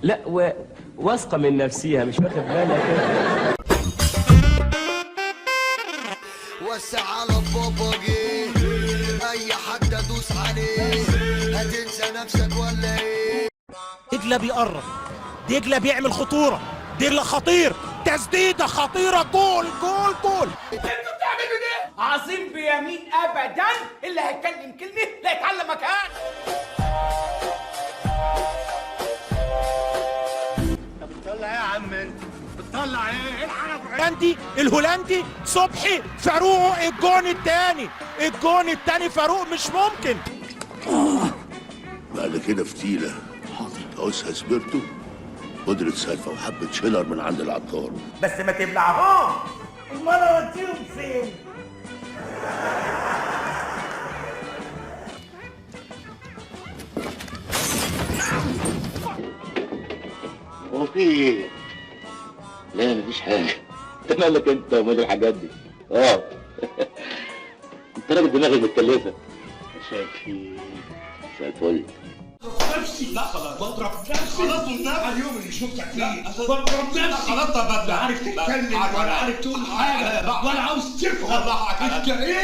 لا واثقه من نفسيها، مش واخد بالك. وسع على بابا جه، اي حد ادوس عليه، هتنسى نفسك ولا ايه؟ دجلة بيقرب، دجلة بيعمل خطورة، دجلة خطير، تسديدة خطيرة، جول جول جول. انتوا بتعملوا ايه؟ عظيم بيمين ابدا، اللي هيتكلم كلمه لا يتعلم مكان. انت بتطلع ايه يا عم انت؟ بتطلع ايه؟ ايه الهولندي الهولندي صبحي فاروق الجون التاني فاروق مش ممكن. بعد كده فتيلة تعوزها سبيرتو، بودرة سلفة وحبة شيلر من عند العطار. بس ما تبلعهم. امال اوديهم فين؟ هو في ايه؟ لا مفيش حاجة. انت مالك انت ومال الحاجات دي؟ انت راجل دماغك متكلفة. شاكي مساء الفل. نفسي لا خلاص بضرب نفسي خلاص والنبي اليوم اللي شفتك فيه بضرب نفسي خلاص. طب لا عارف تتكلم ولا عارف تقول حاجه ولا عاوز تفهم انت ايه؟